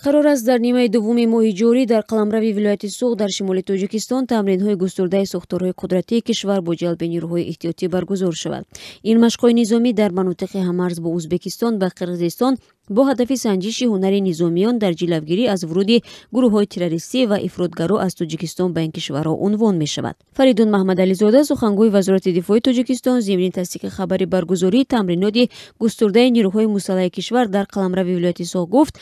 қарор аст дар нимаи дуввуми моҳи ҷорӣ дар қаламрави вилояти Суғ дар шимоли Тоҷикистон тамринҳои густурдаи сохторҳои қудратии кишвар бо ҷалби нирӯҳои эҳтиётӣ баргузор шавад. Ин машқҳои низомӣ дар манотиқи ҳамарз бо Узбекистон ва Қирғизистон бо ҳадафи санҷиши ҳунари низомиён дар ҷилавгирӣ аз вуруди гурӯҳҳои террористӣ ва ифротгаро аз Тоҷикистон ба ин кишварҳо унвон мешавад. Фаридун Маҳмадализода, сухангӯи Вазорати дифои Тоҷикистон, зимни тасдиқи хабари баргузории тамриноти густурдаи нирӯҳои мусаллаҳи кишвар дар қаламрави вилояти Суғ гуфт: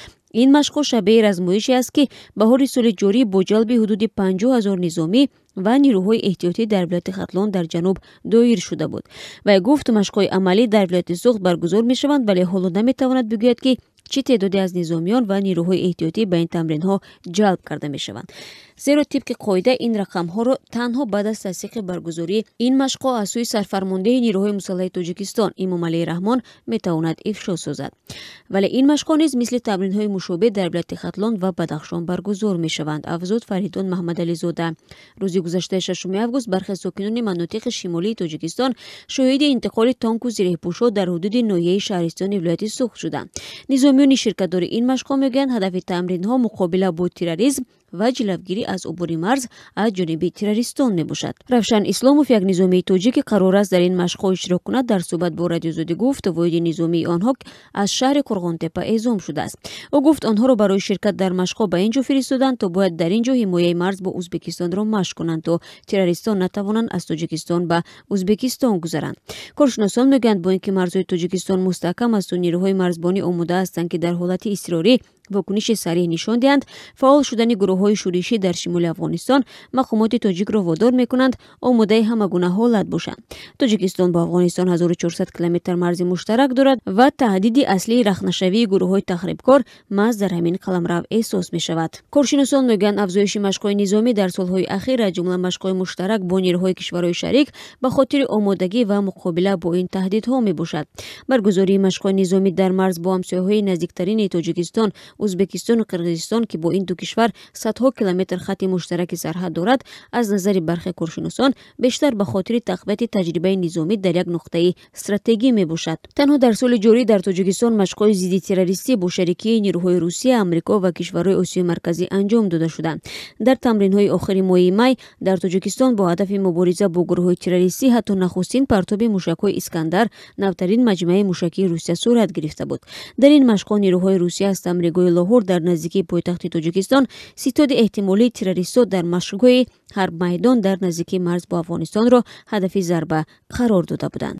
ин машқҳо шабеҳи размоише аст, ки баҳори соли ҷорӣ бо ҷалби ҳудуди 50 000 низомӣ ва нирӯҳои эҳтиётӣ дар вилояти Хатлон дар ҷануб доир шуда буд. Вай гуфт, машқҳои амалӣ дар вилояти Суғ баргузор мешаванд, вале ҳоло наметавонад бигӯяд, ки чӣ теъдоде аз низомиён ва нирӯҳои эҳтиётӣ ба ин тамринҳо ҷалб карда мешаванд. Зеро тибқи қоида ин рақамҳоро танҳо баъд аз тасдиқи баргузории ин машқҳо аз сӯи сарфармондаи нирӯҳои мусаллаҳи Тоҷикистон Имомалии Раҳмон метавонад ифшо созад. Вале ин машқҳо низ мисли тамринҳои мушобеҳ дар вилояти Хатлон ва Бадахшон баргузор мешаванд, афзуд Фаридун Маҳмадализода. Рӯзи гузаштаи 6 август бархе сокинони манотиқи шимолии Тоҷикистон шоҳиди интиқоли танку зирҳпӯшҳо дар ҳудуди ноҳияи Шаҳристони вилояти Суғ шуданд. Низомиёни ширкатдори ин машқҳо мегӯянд, ҳадафи тамринҳо муқобила бо терроризм ва ҷилавгирӣ аз убури марз аз ҷониби террористон мебошад. Равшан Исломов, як низомии тоҷик, ки қарор аст дар ин машқҳо иштирок кунад, дар суҳбат бо Радиозодӣ гуфт, воҳиди низомии онҳо аз шаҳри Қурғонтепа эъзом шудааст. Ӯ гуфт, онҳоро барои ширкат дар машқҳо ба ин ҷо фиристоданд, то бояд дар ин ҷо ҳимояи марз бо Узбекистонро машқ кунанд, то террористон натавонанд аз Тоҷикистон ба Узбекистон гузаранд. Коршиносон мегӯянд, бо ин ки марзҳои Тоҷикистон мустаҳкам аст, нирӯҳои марзбонӣ омода ҳастанд, ки дар ҳолати изтирорӣ вокуниши сариҳ нишон диҳанд. Фаъол шудани гурӯҳҳои шӯришӣ дар шимоли Афғонистон мақомоти тоҷикро водор мекунанд омодаи ҳама гуна ҳолат бошанд. Тоҷикистон бо Афғонистон 1400 километр марзи муштарак дорад ва таҳдиди аслии рахнашавии гурӯҳҳои тахрибкор маҳз дар ҳамин қаламрав эҳсос мешавад. Коршиносон мегӯянд, афзоиши машқҳои низомӣ дар солҳои ахир, аз ҷумла машқҳои муштарак бо нирӯҳои кишварҳои шарик, ба хотири омодагӣ ва муқобила бо ин таҳдидҳо мебошад. Баргузории машқҳои низомӣ дар марз бо ҳамсояҳои наздиктарини Тоҷикистон, Узбекистону Қирғизистон, ки бо ин ду кишвар садҳо километр хатти муштараки сарҳад дорад, аз назари бархе коршиносон бештар ба хотири тақвияти таҷрибаи низомӣ дар як нуқтаи стратегӣ мебошад. Танҳо дар соли ҷорӣ дар Тоҷикистон машқҳои зидди террористӣ бо шарикии нирӯҳои Русия, Амрико ва кишварҳои Осиёи марказӣ анҷом дода шуданд. Дар тамринҳои охири моҳи май дар Тоҷикистон бо ҳадафи мубориза бо гурӯҳҳои террористӣ ҳатто нахустин партоби мушакҳои Искандар, навтарин маҷмӯаи мушакии Русия сурат гирифта буд. Дар ин машқҳо нирӯҳои Русия аз тамригоҳи Лоҳор дар наздикии пойтахти Тоҷикистон ситоди эҳтимолии террористҳо дар машқҳои Ҳарб майдон дар наздикии марз бо Афғонистонро ҳадафи зарба қарор дода буданд.